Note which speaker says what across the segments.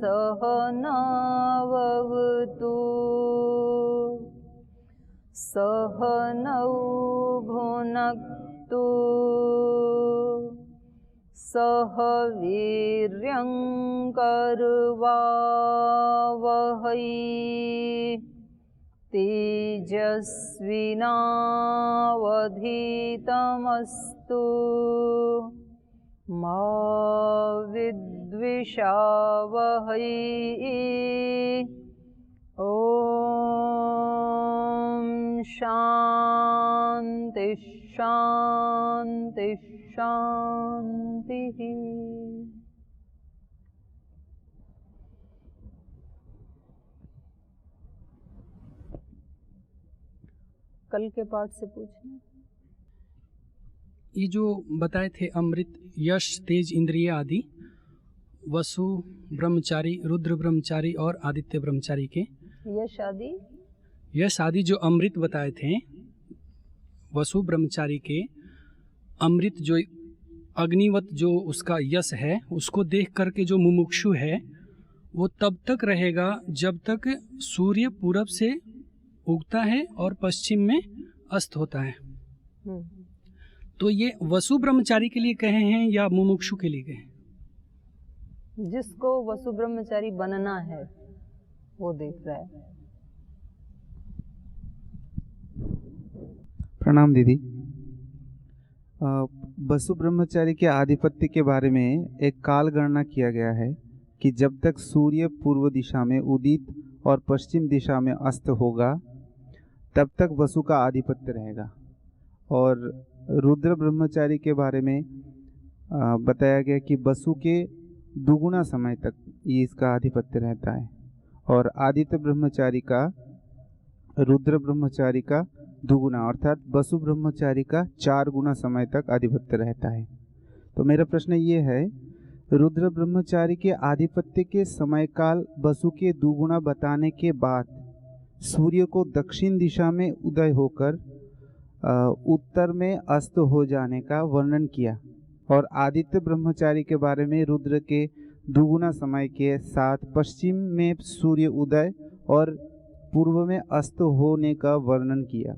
Speaker 1: सहनाववतु सहनौ भुनक्तु सह वीर्यं करवावहै तेजस्विनावधीतमस्तु मा विद्विषावहै। ॐ शान्ति शान्ति शान्तिः। कल के पाठ से पूछना।
Speaker 2: ये जो बताए थे अमृत, यश, तेज, इंद्रिय आदि, वसु ब्रह्मचारी, रुद्र ब्रह्मचारी और आदित्य ब्रह्मचारी के यश आदि जो अमृत बताए थे, वसु ब्रह्मचारी के अमृत जो अग्निवत जो उसका यश है, उसको देख करके जो मुमुक्षु है वो तब तक रहेगा जब तक सूर्य पूरब से उगता है और पश्चिम में अस्त होता है। तो ये वसु ब्रह्मचारी के लिए कहे हैं या मुमुक्षु के लिए कहे?
Speaker 1: जिसको वसु ब्रह्मचारी बनना है वो देख रहा है।
Speaker 3: प्रणाम दीदी। वसु ब्रह्मचारी के आधिपत्य के बारे में एक काल गणना किया गया है कि जब तक सूर्य पूर्व दिशा में उदित और पश्चिम दिशा में अस्त होगा तब तक वसु का आधिपत्य रहेगा। और रुद्र ब्रह्मचारी के बारे में बताया गया कि वसु के दुगुना समय तक ये इसका आधिपत्य रहता है और आदित्य ब्रह्मचारी का रुद्र ब्रह्मचारी का दुगुना अर्थात वसु ब्रह्मचारी का 4 गुना समय तक आधिपत्य रहता है। तो मेरा प्रश्न ये है, रुद्र ब्रह्मचारी के आधिपत्य के समय काल वसु के दुगुना बताने के बाद सूर्य को दक्षिण दिशा में उदय होकर उत्तर में अस्त हो जाने का वर्णन किया और आदित्य ब्रह्मचारी के बारे में रुद्र के दुगुना समय के साथ पश्चिम में सूर्य उदय और पूर्व में अस्त होने का वर्णन किया।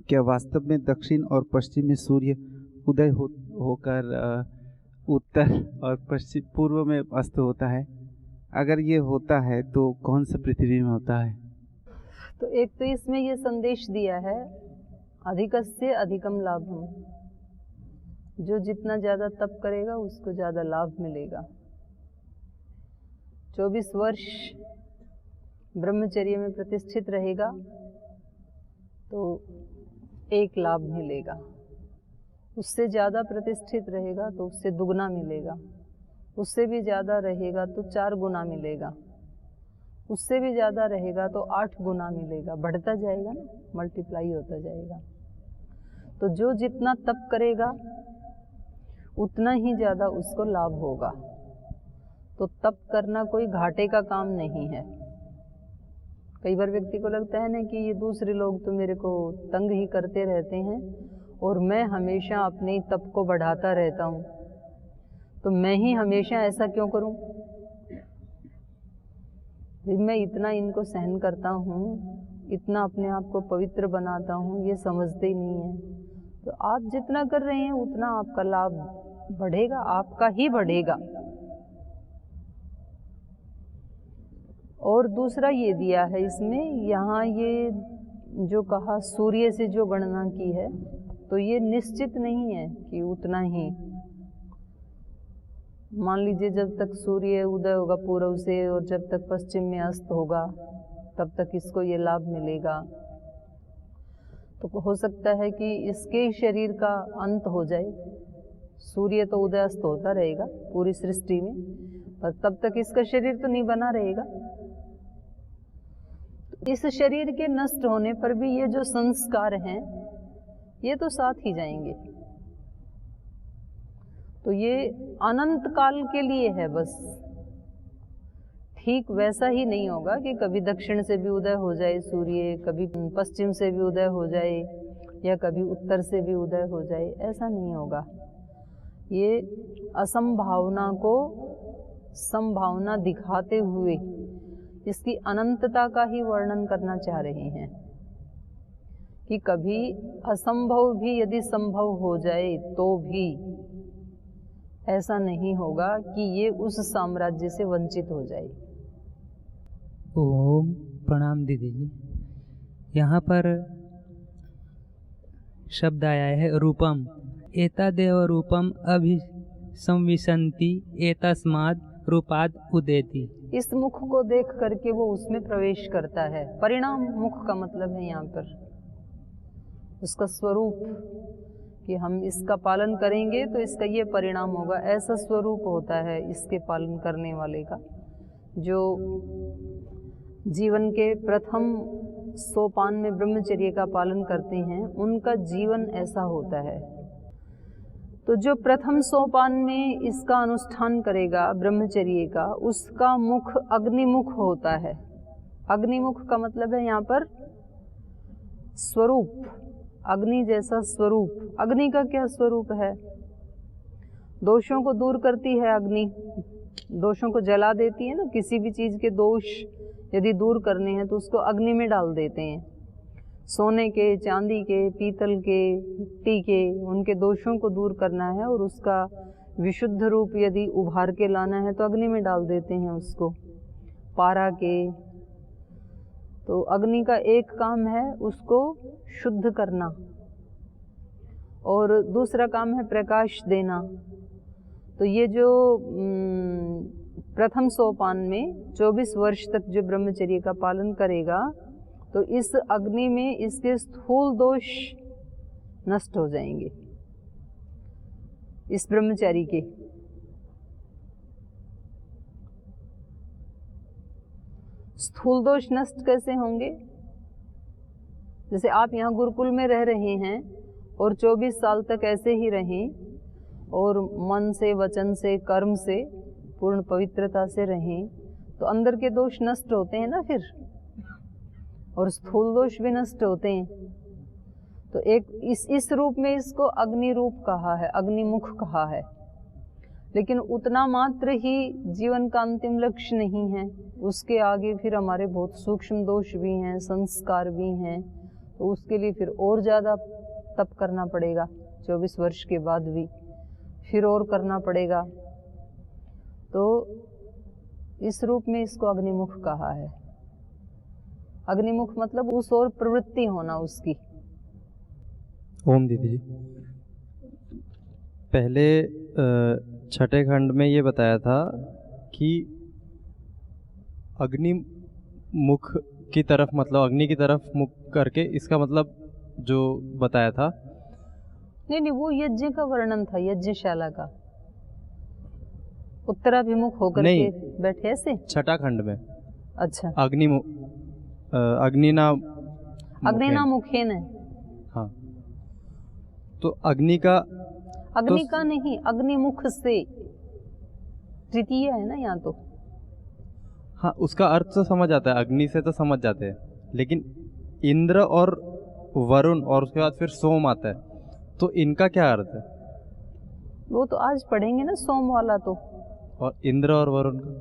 Speaker 3: क्या वास्तव में दक्षिण और पश्चिम में सूर्य उदय होकर उत्तर और पश्चिम पूर्व में अस्त होता है? अगर ये होता है तो कौन सा पृथ्वी में होता है?
Speaker 1: तो एक तो इसमें ये संदेश दिया है, अधिकस्य अधिकम लाभम, जो जितना ज़्यादा तप करेगा उसको ज़्यादा लाभ मिलेगा। 24 वर्ष ब्रह्मचर्य में प्रतिष्ठित रहेगा तो 1 लाभ मिलेगा, उससे ज़्यादा प्रतिष्ठित रहेगा तो उससे दुगना मिलेगा, उससे भी ज़्यादा रहेगा तो 4 गुना मिलेगा, उससे भी ज़्यादा रहेगा तो 8 गुना मिलेगा। बढ़ता जाएगा ना, मल्टीप्लाई होता जाएगा। तो जो जितना तप करेगा उतना ही ज़्यादा उसको लाभ होगा। तो तप करना कोई घाटे का काम नहीं है। कई बार व्यक्ति को लगता है ना कि ये दूसरे लोग तो मेरे को तंग ही करते रहते हैं और मैं हमेशा अपने तप को बढ़ाता रहता हूँ, तो मैं ही हमेशा ऐसा क्यों करूँ? मैं इतना इनको सहन करता हूँ, इतना अपने आप को पवित्र बनाता हूँ, ये समझते ही नहीं है। तो आप जितना कर रहे हैं उतना आपका लाभ बढ़ेगा, आपका ही बढ़ेगा। और दूसरा ये दिया है इसमें, यहाँ ये जो कहा सूर्य से जो गणना की है, तो ये निश्चित नहीं है कि उतना ही। मान लीजिए जब तक सूर्य उदय होगा पूर्व से और जब तक पश्चिम में अस्त होगा तब तक इसको ये लाभ मिलेगा। तो हो सकता है कि इसके शरीर का अंत हो जाए। सूर्य तो उदय अस्त होता रहेगा पूरी सृष्टि में, पर तब तक इसका शरीर तो नहीं बना रहेगा। इस शरीर के नष्ट होने पर भी ये जो संस्कार हैं ये तो साथ ही जाएंगे। तो ये अनंत काल के लिए है बस। ठीक वैसा ही नहीं होगा कि कभी दक्षिण से भी उदय हो जाए सूर्य, कभी पश्चिम से भी उदय हो जाए या कभी उत्तर से भी उदय हो जाए, ऐसा नहीं होगा। ये असंभावना को संभावना दिखाते हुए इसकी अनंतता का ही वर्णन करना चाह रहे हैं कि कभी असंभव भी यदि संभव हो जाए तो भी ऐसा नहीं होगा कि ये उस साम्राज्य से वंचित हो जाए।
Speaker 4: ओम प्रणाम दीदी जी। यहाँ पर शब्द आया है रूपम, एतादेव रूपम अभिसंविशन्ति एतस्माद् रूपाद् उदेति।
Speaker 1: इस मुख को देख करके वो उसमें प्रवेश करता है। परिणाम मुख का मतलब है यहाँ पर उसका स्वरूप, कि हम इसका पालन करेंगे तो इसका ये परिणाम होगा। ऐसा स्वरूप होता है इसके पालन करने वाले का। जो जीवन के प्रथम सोपान में ब्रह्मचर्य का पालन करते हैं उनका जीवन ऐसा होता है। तो जो प्रथम सोपान में इसका अनुष्ठान करेगा ब्रह्मचर्य का, उसका मुख अग्निमुख होता है। अग्निमुख का मतलब है यहाँ पर स्वरूप, अग्नि जैसा स्वरूप। अग्नि का क्या स्वरूप है? दोषों को दूर करती है अग्नि, दोषों को जला देती है ना। किसी भी चीज़ के दोष यदि दूर करने हैं तो उसको अग्नि में डाल देते हैं। सोने के, चांदी के, पीतल के, मिट्टी के, उनके दोषों को दूर करना है और उसका विशुद्ध रूप यदि उभार के लाना है तो अग्नि में डाल देते हैं उसको। पारा के, तो अग्नि का एक काम है उसको शुद्ध करना और दूसरा काम है प्रकाश देना। तो ये जो प्रथम सोपान में 24 वर्ष तक जो ब्रह्मचर्य का पालन करेगा तो इस अग्नि में इसके स्थूल दोष नष्ट हो जाएंगे इस ब्रह्मचारी के। स्थूल दोष नष्ट कैसे होंगे? जैसे आप यहाँ गुरुकुल में रह रहे हैं और 24 साल तक ऐसे ही रहें और मन से, वचन से, कर्म से पूर्ण पवित्रता से रहें तो अंदर के दोष नष्ट होते हैं ना फिर, और स्थूल दोष भी नष्ट होते हैं। तो एक इस रूप में इसको अग्नि रूप कहा है, अग्निमुख कहा है। लेकिन उतना मात्र ही जीवन का अंतिम लक्ष्य नहीं है, उसके आगे फिर हमारे बहुत सूक्ष्म दोष भी हैं, संस्कार भी हैं। तो उसके लिए फिर और ज़्यादा तप करना पड़ेगा। 24 वर्ष के बाद भी फिर और करना पड़ेगा। तो इस रूप में इसको अग्निमुख कहा है। अग्निमुख मतलब उस ओर प्रवृत्ति होना उसकी।
Speaker 5: ओम दीदी जी, पहले छठे खंड में ये बताया था कि अग्नि मुख की तरफ, मतलब अग्नि की तरफ मुख करके, इसका मतलब जो बताया था।
Speaker 1: नहीं, वो यज्ञ का वर्णन था, यज्ञशाला का। उत्तराभिमुख होकर के बैठे ऐसे
Speaker 5: छठा खंड में।
Speaker 1: अच्छा,
Speaker 5: अग्निना
Speaker 1: मुखेन है।
Speaker 5: हाँ, तो अग्नि का
Speaker 1: नहीं, अग्निमुख से तृतीय है ना यहाँ तो।
Speaker 5: हाँ, उसका अर्थ तो समझ आता है, अग्नि से तो समझ जाते हैं, लेकिन इंद्र और वरुण और उसके बाद फिर सोम आता है, तो इनका क्या अर्थ है?
Speaker 1: वो तो आज पढ़ेंगे ना, सोम वाला तो।
Speaker 5: और इंद्र और वरुण का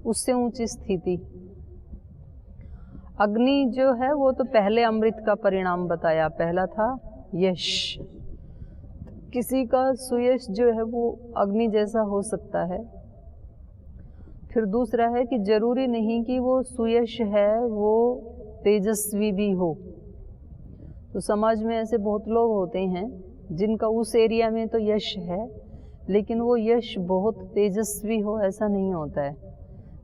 Speaker 1: उससे ऊंची स्थिति। अग्नि जो है वो तो पहले अमृत का परिणाम बताया, पहला था यश। किसी का सुयश जो है वो अग्नि जैसा हो सकता है। फिर दूसरा है कि जरूरी नहीं कि वो सुयश है वो तेजस्वी भी हो। तो समाज में ऐसे बहुत लोग होते हैं जिनका उस एरिया में तो यश है, लेकिन वो यश बहुत तेजस्वी हो ऐसा नहीं होता है।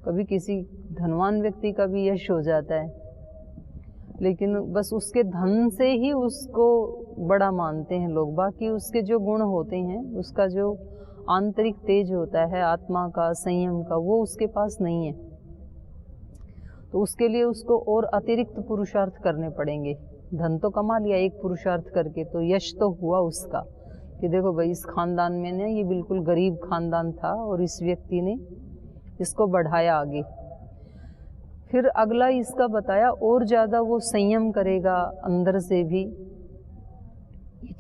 Speaker 1: कभी किसी धनवान व्यक्ति का भी यश हो जाता है, लेकिन बस उसके धन से ही उसको बड़ा मानते हैं लोग। बाकी उसके जो गुण होते हैं, उसका जो आंतरिक तेज होता है आत्मा का, संयम का, वो उसके पास नहीं है। तो उसके लिए उसको और अतिरिक्त पुरुषार्थ करने पड़ेंगे। धन तो कमा लिया एक पुरुषार्थ करके, तो यश तो हुआ उसका कि देखो भाई इस खानदान में ने ये बिल्कुल गरीब खानदान था और इस व्यक्ति ने इसको बढ़ाया आगे। फिर अगला इसका बताया और ज़्यादा वो संयम करेगा अंदर से भी।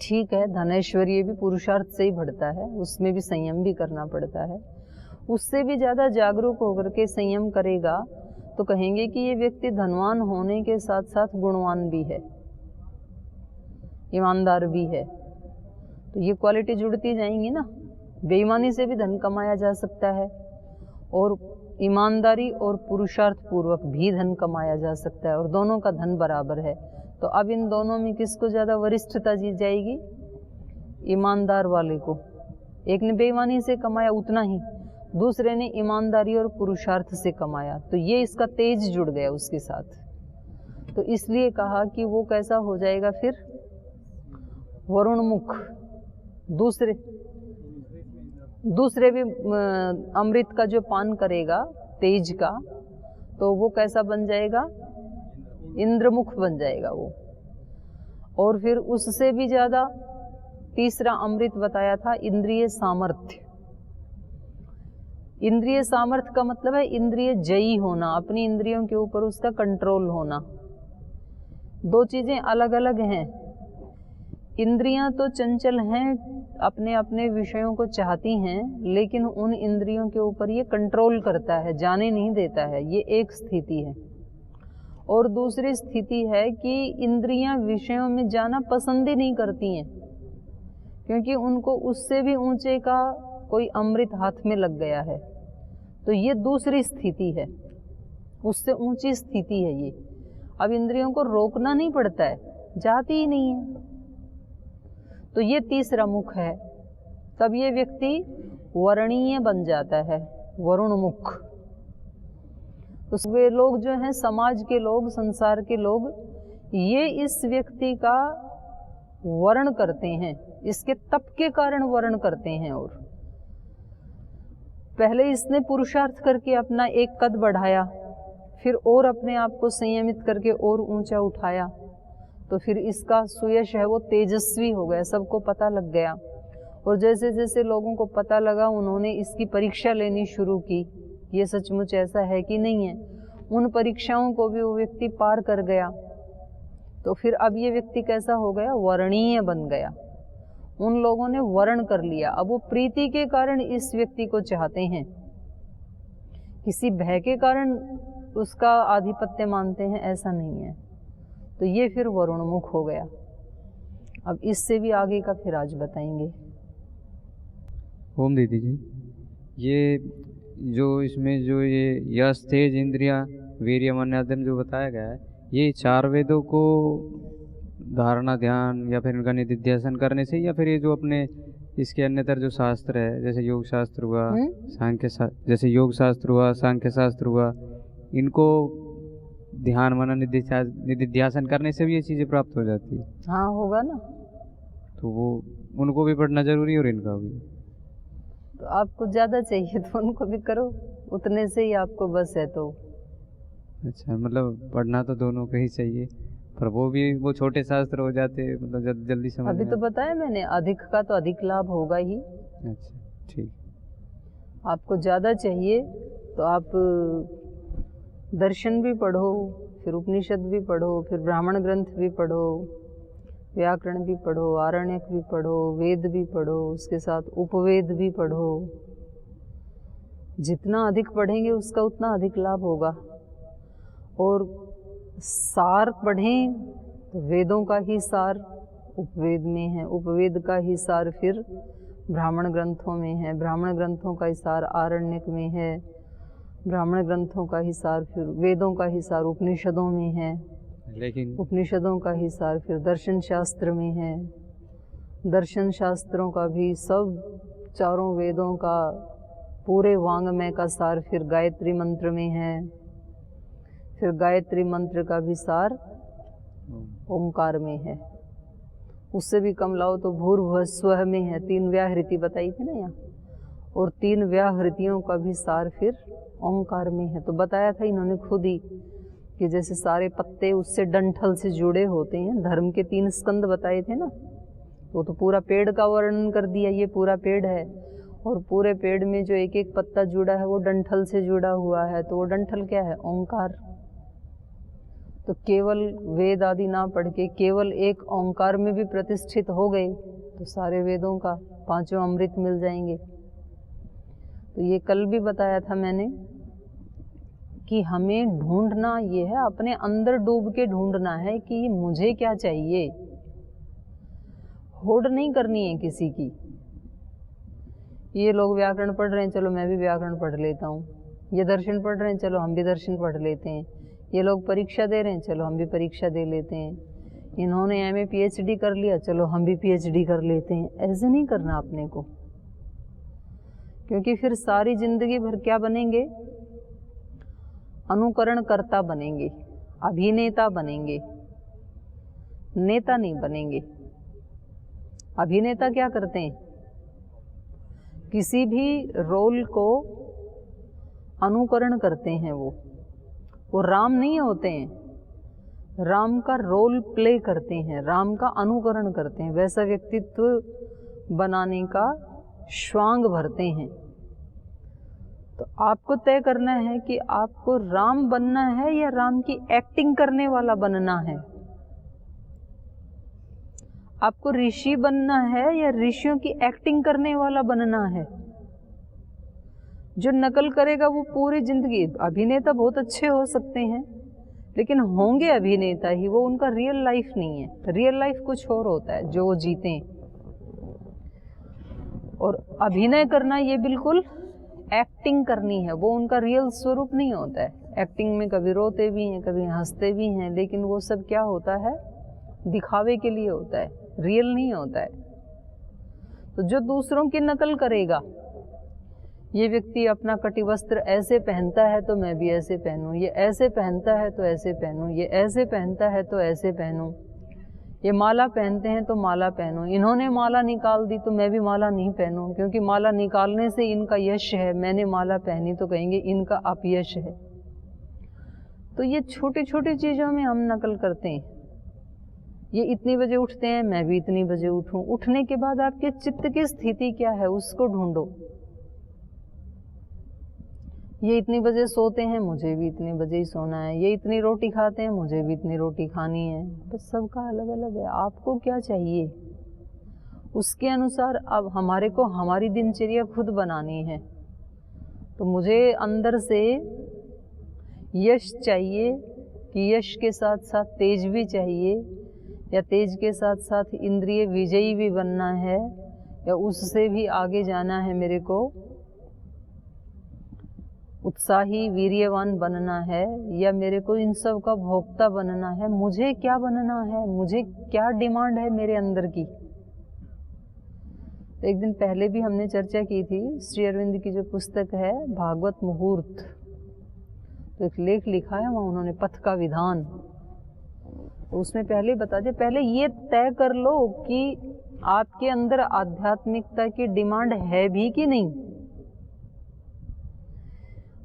Speaker 1: ठीक है, धनैश्वर्य भी पुरुषार्थ से ही बढ़ता है, उसमें भी संयम भी करना पड़ता है। उससे भी ज़्यादा जागरूक होकर के संयम करेगा तो कहेंगे कि ये व्यक्ति धनवान होने के साथ साथ गुणवान भी है, ईमानदार भी है। तो ये क्वालिटी जुड़ती जाएंगी ना। बेईमानी से भी धन कमाया जा सकता है और ईमानदारी और पुरुषार्थ पूर्वक भी धन कमाया जा सकता है, और दोनों का धन बराबर है। तो अब इन दोनों में किसको ज़्यादा वरिष्ठता दी जाएगी? ईमानदार वाले को। एक ने बेईमानी से कमाया उतना ही, दूसरे ने ईमानदारी और पुरुषार्थ से कमाया, तो ये इसका तेज जुड़ गया उसके साथ। तो इसलिए कहा कि वो कैसा हो जाएगा फिर? वरुणमुख। दूसरे भी अमृत का जो पान करेगा तेज का, तो वो कैसा बन जाएगा? इंद्रमुख बन जाएगा वो। और फिर उससे भी ज़्यादा तीसरा अमृत बताया था इंद्रिय सामर्थ्य। इंद्रिय सामर्थ्य का मतलब है इंद्रिय जयी होना, अपनी इंद्रियों के ऊपर उसका कंट्रोल होना। दो चीज़ें अलग अलग हैं। इंद्रियां तो चंचल हैं, अपने अपने विषयों को चाहती हैं, लेकिन उन इंद्रियों के ऊपर ये कंट्रोल करता है, जाने नहीं देता है। ये एक स्थिति है। और दूसरी स्थिति है कि इंद्रियां विषयों में जाना पसंद ही नहीं करती हैं, क्योंकि उनको उससे भी ऊंचे का कोई अमृत हाथ में लग गया है। तो ये दूसरी स्थिति है, उससे ऊंची स्थिति है ये। अब इंद्रियों को रोकना नहीं पड़ता है, जाती ही नहीं है। तो ये तीसरा मुख है। तब ये व्यक्ति वर्णीय बन जाता है, वरुण मुख। तो वे लोग जो हैं, समाज के लोग, संसार के लोग, ये इस व्यक्ति का वर्ण करते हैं, इसके तप के कारण वर्ण करते हैं। और पहले इसने पुरुषार्थ करके अपना एक कद बढ़ाया, फिर और अपने आप को संयमित करके और ऊंचा उठाया, तो फिर इसका सुयश है वो तेजस्वी हो गया, सबको पता लग गया। और जैसे जैसे लोगों को पता लगा, उन्होंने इसकी परीक्षा लेनी शुरू की, ये सचमुच ऐसा है कि नहीं है। उन परीक्षाओं को भी वो व्यक्ति पार कर गया। तो फिर अब ये व्यक्ति कैसा हो गया? वर्णीय बन गया। उन लोगों ने वर्ण कर लिया। अब वो प्रीति के कारण इस व्यक्ति को चाहते हैं, किसी भय के कारण उसका आधिपत्य मानते हैं, ऐसा नहीं है। तो ये फिर वरुणमुख हो गया। अब इससे भी आगे का फिर आज बताएंगे।
Speaker 6: ओम दीदी जी, ये जो इसमें जो ये यश, तेज, इंद्रिया, वीर्य, मन आदि जो बताया गया है, ये चार वेदों को धारणा, ध्यान या फिर इनका निधिध्यासन करने से, या फिर ये जो अपने इसके अन्यतर जो शास्त्र है, जैसे योग शास्त्र हुआ, जैसे योग शास्त्र हुआ, सांख्य शास्त्र हुआ, इनको ध्यान, मनन, निधिध्यासन करने से भी ये चीज़ें प्राप्त हो जाती है?
Speaker 1: हाँ, होगा ना।
Speaker 6: तो वो उनको भी पढ़ना जरूरी है और इनका भी?
Speaker 1: तो आपको ज़्यादा चाहिए तो उनको भी करो, उतने से ही आपको बस है। तो
Speaker 6: अच्छा, मतलब पढ़ना तो दोनों को ही चाहिए, पर वो भी वो छोटे शास्त्र हो जाते, मतलब जल्दी समझ।
Speaker 1: अभी तो बताया मैंने, अधिक का तो अधिक लाभ होगा ही।
Speaker 6: अच्छा, ठीक।
Speaker 1: आपको ज़्यादा चाहिए तो आप दर्शन भी पढ़ो, फिर उपनिषद भी पढ़ो, फिर ब्राह्मण ग्रंथ भी पढ़ो, व्याकरण भी पढ़ो, आरण्यक भी पढ़ो, वेद भी पढ़ो, उसके साथ उपवेद भी पढ़ो। जितना अधिक पढ़ेंगे उसका उतना अधिक लाभ होगा। और सार पढ़ें तो वेदों का ही सार उपवेद में है, उपवेद का ही सार फिर ब्राह्मण ग्रंथों में है, ब्राह्मण ग्रंथों का ही सार आरण्यक में है, ब्राह्मण ग्रंथों का ही सार फिर वेदों का ही सार उपनिषदों में है,
Speaker 6: लेकिन
Speaker 1: उपनिषदों का ही सार फिर दर्शन शास्त्र में है, दर्शन शास्त्रों का भी सब चारों वेदों का पूरे वांग्मय का सार फिर गायत्री मंत्र में है, फिर गायत्री मंत्र का भी सार ओंकार में है। उससे भी कम लाओ तो भूर्भुवः स्वः में है, 3 व्याहृति बताई थी ना यहाँ, और 3 व्याहृतियों का भी सार फिर ओंकार में है। तो बताया था इन्होंने खुद ही कि जैसे सारे पत्ते उससे डंठल से जुड़े होते हैं, धर्म के 3 स्कंद बताए थे ना, तो पूरा पेड़ का वर्णन कर दिया, ये पूरा पेड़ है और पूरे पेड़ में जो एक एक पत्ता जुड़ा है वो डंठल से जुड़ा हुआ है, तो वो डंठल क्या है? ओंकार। तो केवल वेद आदि ना पढ़ के केवल एक ओंकार में भी प्रतिष्ठित हो गए तो सारे वेदों का 5वां अमृत मिल जाएंगे। तो ये कल भी बताया था मैंने कि हमें ढूंढना ये है, अपने अंदर डूब के ढूंढना है कि मुझे क्या चाहिए। होड़ नहीं करनी है किसी की। ये लोग व्याकरण पढ़ रहे हैं, चलो मैं भी व्याकरण पढ़ लेता हूँ। ये दर्शन पढ़ रहे हैं, चलो हम भी दर्शन पढ़ लेते हैं। ये लोग परीक्षा दे रहे हैं, चलो हम भी परीक्षा दे लेते हैं। इन्होंने MA PhD कर लिया, चलो हम भी PhD कर लेते हैं। ऐसे नहीं करना अपने को, क्योंकि फिर सारी जिंदगी भर क्या बनेंगे? अनुकरणकर्ता बनेंगे, अभिनेता बनेंगे, नेता नहीं बनेंगे। अभिनेता क्या करते हैं? किसी भी रोल को अनुकरण करते हैं। वो राम नहीं होते हैं, राम का रोल प्ले करते हैं, राम का अनुकरण करते हैं। वैसा व्यक्तित्व बनाने का श्वांग भरते हैं। तो आपको तय करना है कि आपको राम बनना है या राम की एक्टिंग करने वाला बनना है। आपको ऋषि बनना है या ऋषियों की एक्टिंग करने वाला बनना है। जो नकल करेगा वो पूरी जिंदगी, अभिनेता बहुत अच्छे हो सकते हैं लेकिन होंगे अभिनेता ही, वो उनका रियल लाइफ नहीं है। रियल लाइफ कुछ और होता है जो वो जीते। और अभिनय करना ये बिल्कुल एक्टिंग करनी है, वो उनका रियल स्वरूप नहीं होता है। एक्टिंग में कभी रोते भी हैं, कभी हंसते भी हैं, लेकिन वो सब क्या होता है? दिखावे के लिए होता है, रियल नहीं होता है। तो जो दूसरों की नकल करेगा, ये व्यक्ति अपना कटिवस्त्र ऐसे पहनता है तो मैं भी ऐसे पहनूं, ये ऐसे पहनता है तो ऐसे पहनूं, ये ऐसे पहनता है तो ऐसे पहनूं, ये माला पहनते हैं तो माला पहनूं, इन्होंने माला निकाल दी तो मैं भी माला नहीं पहनूं, क्योंकि माला निकालने से इनका यश है, मैंने माला पहनी तो कहेंगे इनका अपयश है। तो ये छोटी छोटी चीज़ों में हम नकल करते हैं। ये इतनी बजे उठते हैं, मैं भी इतनी बजे उठूं। उठने के बाद आपके चित्त की स्थिति क्या है उसको ढूंढो। ये इतनी बजे सोते हैं, मुझे भी इतने बजे ही सोना है। ये इतनी रोटी खाते हैं, मुझे भी इतनी रोटी खानी है। बस सबका अलग अलग है। आपको क्या चाहिए उसके अनुसार अब हमारे को हमारी दिनचर्या खुद बनानी है। तो मुझे अंदर से यश चाहिए कि यश के साथ साथ तेज भी चाहिए, या तेज के साथ साथ इंद्रिय विजयी भी बनना है, या उससे भी आगे जाना है। मेरे को उत्साही वीर्यवान बनना है, या मेरे को इन सब का भोक्ता बनना है। मुझे क्या बनना है, मुझे क्या डिमांड है मेरे अंदर की। तो एक दिन पहले भी हमने चर्चा की थी, श्री अरविंद की जो पुस्तक है भागवत मुहूर्त, तो एक लेख लिखा है वहाँ उन्होंने पथ का विधान। तो उसमें पहले बता दिया, पहले ये तय कर लो कि आपके अंदर आध्यात्मिकता की डिमांड है भी कि नहीं।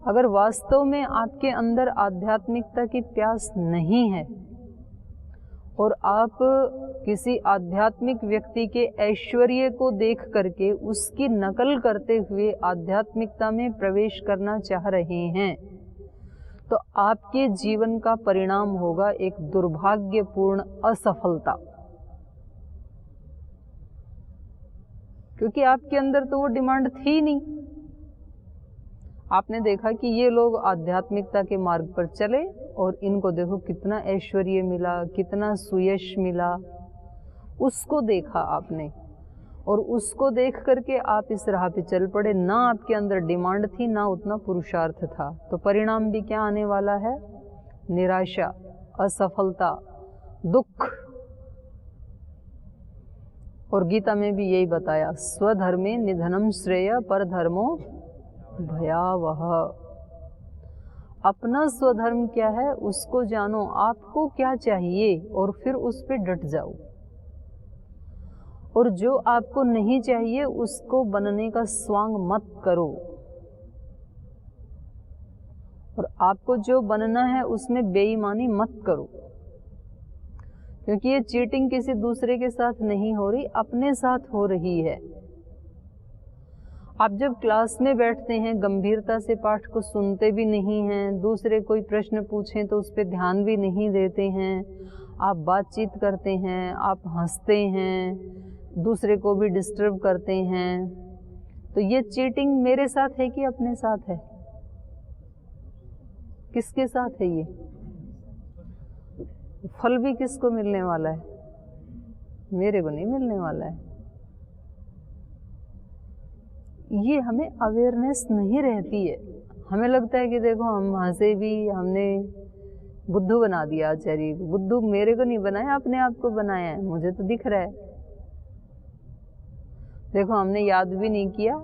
Speaker 1: अगर वास्तव में आपके अंदर आध्यात्मिकता की प्यास नहीं है और आप किसी आध्यात्मिक व्यक्ति के ऐश्वर्य को देख करके उसकी नकल करते हुए आध्यात्मिकता में प्रवेश करना चाह रहे हैं, तो आपके जीवन का परिणाम होगा एक दुर्भाग्यपूर्ण असफलता। क्योंकि आपके अंदर तो वो डिमांड थी नहीं। आपने देखा कि ये लोग आध्यात्मिकता के मार्ग पर चले और इनको देखो कितना ऐश्वर्य मिला, कितना सुयश मिला, उसको देखा आपने और उसको देख करके आप इस राह पे चल पड़े। ना आपके अंदर डिमांड थी, ना उतना पुरुषार्थ था। तो परिणाम भी क्या आने वाला है? निराशा, असफलता, दुख। और गीता में भी यही बताया, स्वधर्मे निधनम श्रेय परधर्मो भयावह। अपना स्वधर्म क्या है उसको जानो, आपको क्या चाहिए और फिर उस पे डट जाओ। और जो आपको नहीं चाहिए उसको बनने का स्वांग मत करो। और आपको जो बनना है उसमें बेईमानी मत करो, क्योंकि ये चीटिंग किसी दूसरे के साथ नहीं हो रही, अपने साथ हो रही है। आप जब क्लास में बैठते हैं गंभीरता से पाठ को सुनते भी नहीं हैं, दूसरे कोई प्रश्न पूछें तो उस पर ध्यान भी नहीं देते हैं, आप बातचीत करते हैं, आप हंसते हैं, दूसरे को भी डिस्टर्ब करते हैं, तो ये चीटिंग मेरे साथ है कि अपने साथ है? किसके साथ है ये? फल भी किसको मिलने वाला है? मेरे को नहीं मिलने वाला है। ये हमें अवेयरनेस नहीं रहती है। हमें लगता है कि देखो हम हंसे भी, हमने बुद्धू बना दिया आचार्य को। बुद्धू मेरे को नहीं बनाया, अपने आप को बनाया है, मुझे तो दिख रहा है। देखो हमने याद भी नहीं किया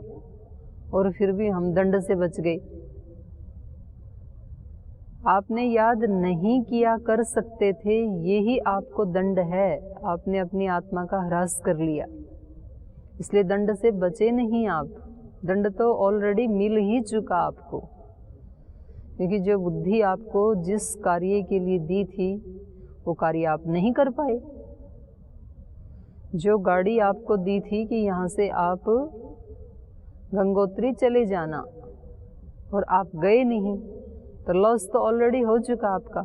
Speaker 1: और फिर भी हम दंड से बच गए। आपने याद नहीं किया कर सकते थे, यही आपको दंड है। आपने अपनी आत्मा का ह्रास कर लिया, इसलिए दंड से बचे नहीं आप। दंड तो ऑलरेडी मिल ही चुका आपको, क्योंकि जो बुद्धि आपको जिस कार्य के लिए दी थी वो कार्य आप नहीं कर पाए। जो गाड़ी आपको दी थी कि यहाँ से आप गंगोत्री चले जाना और आप गए नहीं, तो लॉस तो ऑलरेडी हो चुका आपका,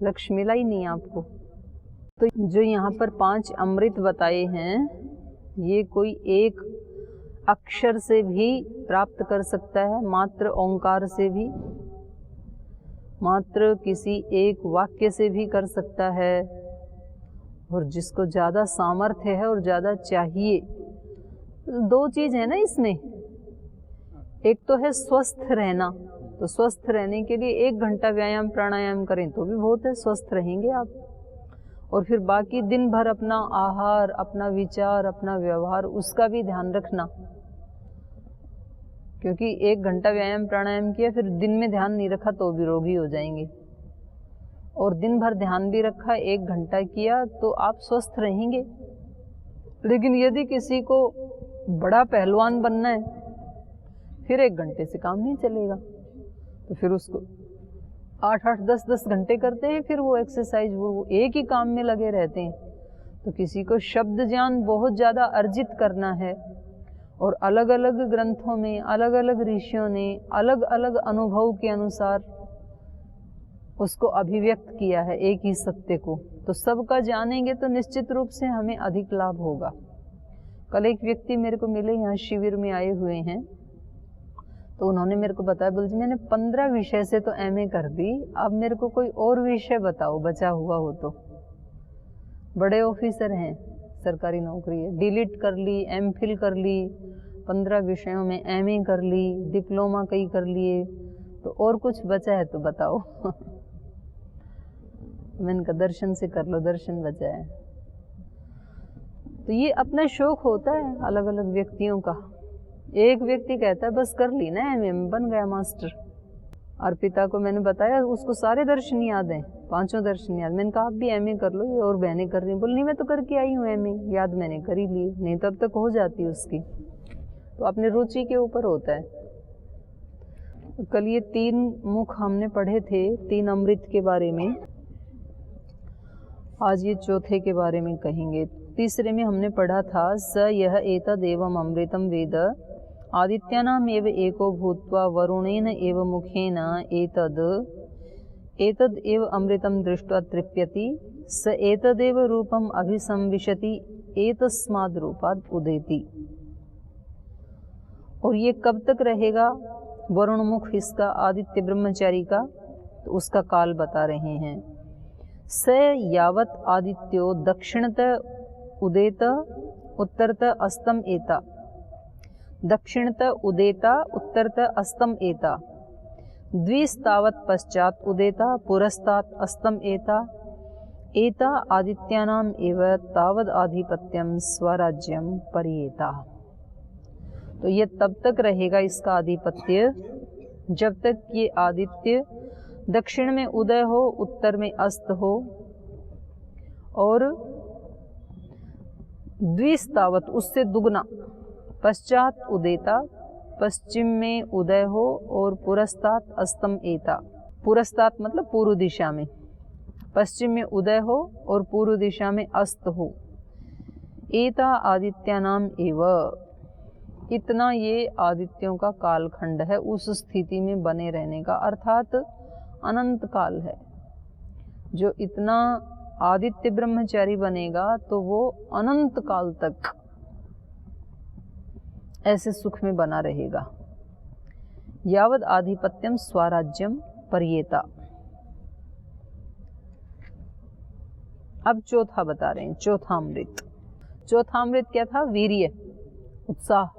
Speaker 1: लक्ष्य मिला ही नहीं आपको। तो जो यहाँ पर 5 अमृत बताए हैं, ये कोई एक अक्षर से भी प्राप्त कर सकता है, मात्र ओंकार से भी, मात्र किसी एक वाक्य से भी कर सकता है। और जिसको ज़्यादा सामर्थ्य है और ज़्यादा चाहिए, 2 चीज़ है ना इसमें। एक तो है स्वस्थ रहना, तो स्वस्थ रहने के लिए 1 घंटा व्यायाम प्राणायाम करें तो भी बहुत है, स्वस्थ रहेंगे आप। और फिर बाकी दिन भर अपना आहार, अपना विचार, अपना व्यवहार, उसका भी ध्यान रखना। क्योंकि 1 घंटा व्यायाम प्राणायाम किया, फिर दिन में ध्यान नहीं रखा तो भी रोगी हो जाएंगे। और दिन भर ध्यान भी रखा, 1 घंटा किया तो आप स्वस्थ रहेंगे। लेकिन यदि किसी को बड़ा पहलवान बनना है, फिर 1 घंटे से काम नहीं चलेगा, तो फिर उसको 8-8, 10-10 घंटे करते हैं, फिर वो एक्सरसाइज, वो एक ही काम में लगे रहते हैं। तो किसी को शब्द ज्ञान बहुत ज़्यादा अर्जित करना है, और अलग अलग ग्रंथों में अलग अलग ऋषियों ने अलग अलग अनुभव के अनुसार उसको अभिव्यक्त किया है एक ही सत्य को। तो सबका जानेंगे तो निश्चित रूप से हमें अधिक लाभ होगा। कल एक व्यक्ति मेरे को मिले, यहाँ शिविर में आए हुए हैं, तो उन्होंने मेरे को बताया, बोल जी मैंने 15 विषय से तो एमए कर दी, अब मेरे को कोई और विषय बताओ बचा हुआ हो तो। बड़े ऑफिसर हैं, सरकारी नौकरी है, डिलीट कर ली, एमफिल कर ली, 15 विषयों में एमए कर ली, डिप्लोमा कई कर लिए, तो और कुछ बचा है तो बताओ। मैंने कहा दर्शन से कर लो, दर्शन बचा है। तो ये अपना शौक होता है अलग अलग व्यक्तियों का। एक व्यक्ति कहता है बस कर ली ना एमए, बन गया मास्टर। अर्पिता को मैंने बताया, उसको सारे दर्शन याद हैं, 5 दर्शन याद। मैंने कहा आप भी एमए कर लो, ये और बहनें कर रही, बोल नहीं मैं तो करके आई हूँ एमए, याद मैंने कर ही ली, नहीं तो अब तक हो जाती उसकी। तो अपनी रुचि के ऊपर होता है। कल ये 3 मुख हमने पढ़े थे, 3 अमृत के बारे में। आज ये चौथे के बारे में कहेंगे। तीसरे में हमने पढ़ा था, स यह एतदेवम अमृतम वेद आदित्यानाम एव एको भूत्वा वरुणेन एव मुखेन एतद एव अमृतम दृष्ट्वा तृप्यति स एतदेव रूपम अभिसंविशति एतस्माद् रूपाद् उदेति। और ये कब तक रहेगा वरुण मुख इसका, आदित्य ब्रह्मचारी का, तो उसका काल बता रहे हैं। स यावत आदित्यो दक्षिणत उदेत उत्तरत अस्तम एता, दक्षिणत उदेता उत्तरत अस्तम एता, द्विस्तावत पश्चात उदेता पुरस्तात् अस्तम एता, एता आदित्यानाम एव तावद आधिपत्यम स्वराज्यम परिएता। तो ये तब तक रहेगा इसका आधिपत्य जब तक ये आदित्य दक्षिण में उदय हो, उत्तर में अस्त हो, और द्विस्तावत उससे दुगना, पश्चात उदेता पश्चिम में उदय हो, और पुरस्तात अस्तम एता, पुरस्तात मतलब पूर्व दिशा में, पश्चिम में उदय हो और पूर्व दिशा में अस्त हो। एता आदित्यानाम एव, इतना ये आदित्यों का कालखंड है, उस स्थिति में बने रहने का, अर्थात अनंत काल है। जो इतना आदित्य ब्रह्मचारी बनेगा तो वो अनंत काल तक ऐसे सुख में बना रहेगा। यावद आधिपत्यम स्वराज्यम पर्येता। अब चौथा बता रहे हैं, चौथा अमृत। चौथा अमृत क्या था? वीर्य, उत्साह।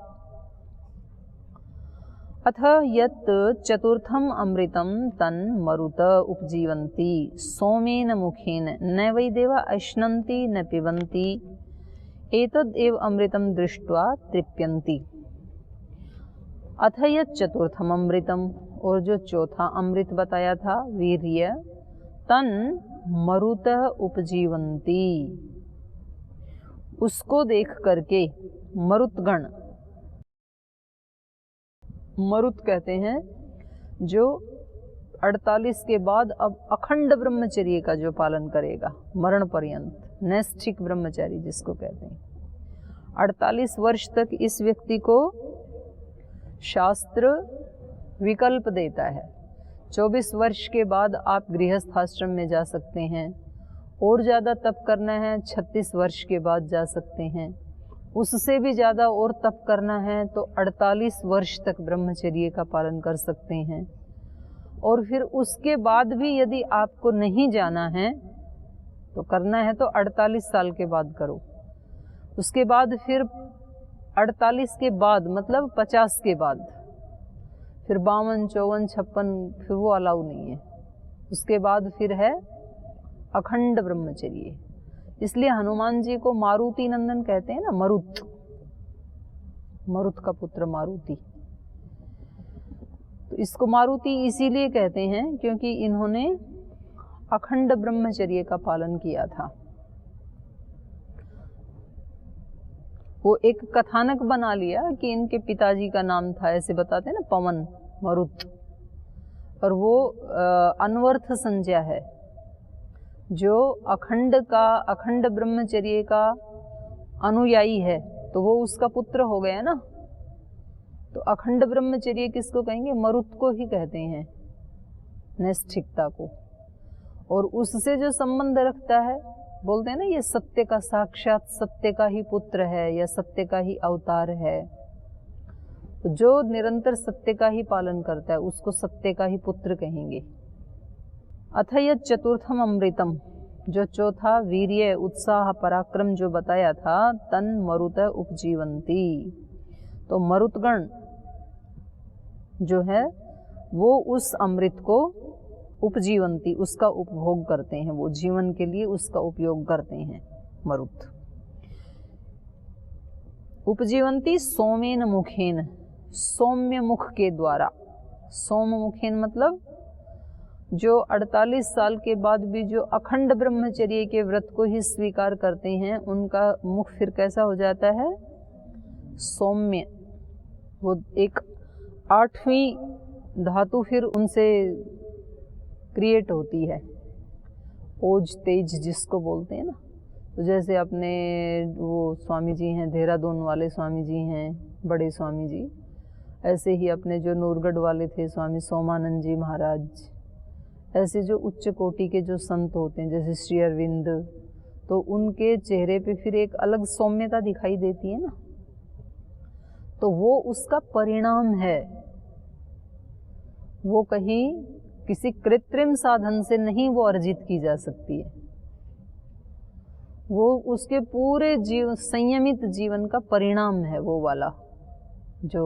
Speaker 1: अथ यत् चतुर्थम अमृतम तन मरुत उपजीवन्ति सोमेन मुखेन न वै देवा अश्नन्ति न पिबन्ति एतद् एव अमृतम दृष्ट्वा तृप्यन्ति। अथ यत् चतुर्थम अमृतम, और जो चौथा अमृत बताया था वीर्य, तन मरुत उपजीवन्ति, उसको देख करके मरुतगण, मरुत कहते हैं जो 48 के बाद अब अखंड ब्रह्मचर्य का जो पालन करेगा मरण पर्यंत, नैष्ठिक ब्रह्मचारी जिसको कहते हैं। 48 वर्ष तक इस व्यक्ति को शास्त्र विकल्प देता है। 24 वर्ष के बाद आप गृहस्थ आश्रम में जा सकते हैं, और ज़्यादा तप करना है 36 वर्ष के बाद जा सकते हैं, उससे भी ज़्यादा और तप करना है तो 48 वर्ष तक ब्रह्मचर्य का पालन कर सकते हैं। और फिर उसके बाद भी यदि आपको नहीं जाना है तो करना है तो 48 साल के बाद करो। उसके बाद फिर 48 के बाद मतलब 50 के बाद फिर 52, 54, 56 फिर वो अलाउ नहीं है। उसके बाद फिर है अखंड ब्रह्मचर्य। इसलिए हनुमान जी को मारुति नंदन कहते हैं ना, मरुत, मरुत का पुत्र मारुति। तो इसको मारुति इसीलिए कहते हैं क्योंकि इन्होंने अखंड ब्रह्मचर्य का पालन किया था। वो एक कथानक बना लिया कि इनके पिताजी का नाम था, ऐसे बताते हैं ना, पवन, मरुत, और वो अनवर्थ संज्ञा है। जो अखंड ब्रह्मचर्य का अनुयायी है तो वो उसका पुत्र हो गया ना। तो अखंड ब्रह्मचर्य किसको कहेंगे? मरुत को ही कहते हैं, नैष्ठिकता को। और उससे जो संबंध रखता है, बोलते हैं ना ये सत्य का साक्षात सत्य का ही पुत्र है या सत्य का ही अवतार है। तो जो निरंतर सत्य का ही पालन करता है उसको सत्य का ही पुत्र कहेंगे। अथ यत् चतुर्थम अमृतम, जो चौथा वीर्य, उत्साह, पराक्रम जो बताया था, तन मरुत उपजीवन्ति, तो मरुतगण जो है वो उस अमृत को उपजीवन्ति, उसका उपभोग करते हैं, वो जीवन के लिए उसका उपयोग करते हैं मरुत। उपजीवन्ति सोमेन मुखेन, सौम्य मुख के द्वारा। सोम मुखेन मतलब जो 48 साल के बाद भी जो अखंड ब्रह्मचर्य के व्रत को ही स्वीकार करते हैं उनका मुख फिर कैसा हो जाता है? सौम्य। वो एक 8वीं धातु फिर उनसे क्रिएट होती है, ओज तेज जिसको बोलते हैं ना। तो जैसे अपने वो स्वामी जी हैं, देहरादून वाले स्वामी जी हैं, बड़े स्वामी जी, ऐसे ही अपने जो नूरगढ़ वाले थे स्वामी सोमानंद जी महाराज, ऐसे जो उच्च कोटि के जो संत होते हैं जैसे श्री अरविंद, तो उनके चेहरे पे फिर एक अलग सौम्यता दिखाई देती है ना। तो वो उसका परिणाम है, वो कहीं किसी कृत्रिम साधन से नहीं वो अर्जित की जा सकती है। वो उसके पूरे संयमित जीवन का परिणाम है, वो वाला जो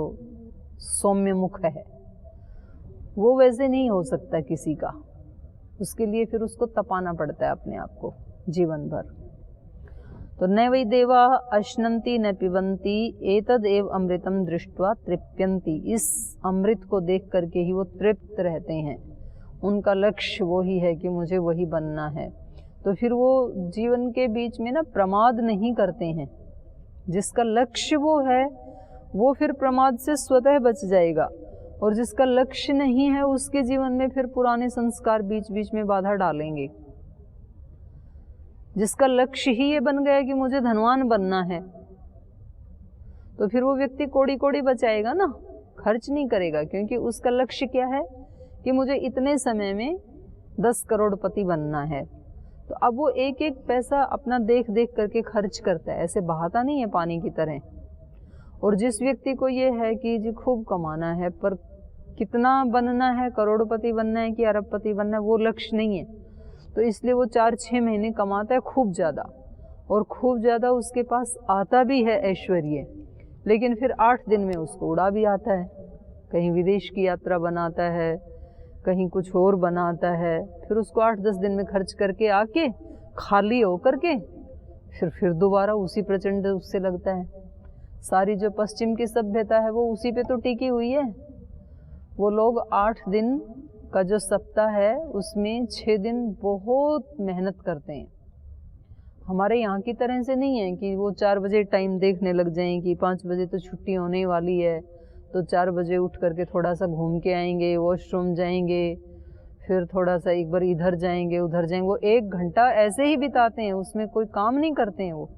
Speaker 1: सौम्य मुख है। वो वैसे नहीं हो सकता किसी का, उसके लिए फिर उसको तपाना पड़ता है अपने आप को जीवन भर। तो न वै देवा अश्नन्ति न पिबन्ति एतद् एव अमृतम दृष्ट्वा तृप्यन्ति, इस अमृत को देख करके ही वो तृप्त रहते हैं। उनका लक्ष्य वो ही है कि मुझे वही बनना है। तो फिर वो जीवन के बीच में ना प्रमाद नहीं करते हैं। जिसका लक्ष्य वो है वो फिर प्रमाद से स्वतः बच जाएगा, और जिसका लक्ष्य नहीं है उसके जीवन में फिर पुराने संस्कार बीच बीच में बाधा डालेंगे। जिसका लक्ष्य ही ये बन गया कि मुझे धनवान बनना है, तो फिर वो व्यक्ति कोड़ी कोड़ी बचाएगा ना, खर्च नहीं करेगा, क्योंकि उसका लक्ष्य क्या है कि मुझे इतने समय में 10 करोड़पति बनना है। तो अब वो एक एक पैसा अपना देख देख करके खर्च करता है, ऐसे बहाता नहीं है पानी की तरह। और जिस व्यक्ति को ये है कि जी खूब कमाना है, पर कितना बनना है, करोड़पति बनना है कि अरबपति बनना है, वो लक्ष्य नहीं है, तो इसलिए वो 4-6 महीने कमाता है खूब ज़्यादा, और खूब ज़्यादा उसके पास आता भी है ऐश्वर्य, लेकिन फिर 8 दिन में उसको उड़ा भी आता है। कहीं विदेश की यात्रा बनाता है, कहीं कुछ और बनाता है, फिर उसको 8-10 दिन में खर्च करके आके खाली हो करके फिर दोबारा उसी प्रचंड उससे लगता है। सारी जो पश्चिम की सभ्यता है वो उसी पे तो टिकी हुई है। वो लोग 8 दिन का जो सप्ताह है उसमें 6 दिन बहुत मेहनत करते हैं। हमारे यहाँ की तरह से नहीं है कि वो 4 बजे टाइम देखने लग जाएं कि 5 बजे तो छुट्टी होने वाली है, तो 4 बजे उठ करके थोड़ा सा घूम के आएंगे, वॉशरूम जाएंगे, फिर थोड़ा सा एक बार इधर जाएंगे उधर जाएंगे। वो 1 घंटा ऐसे ही बिताते हैं, उसमें कोई काम नहीं करते हैं वो।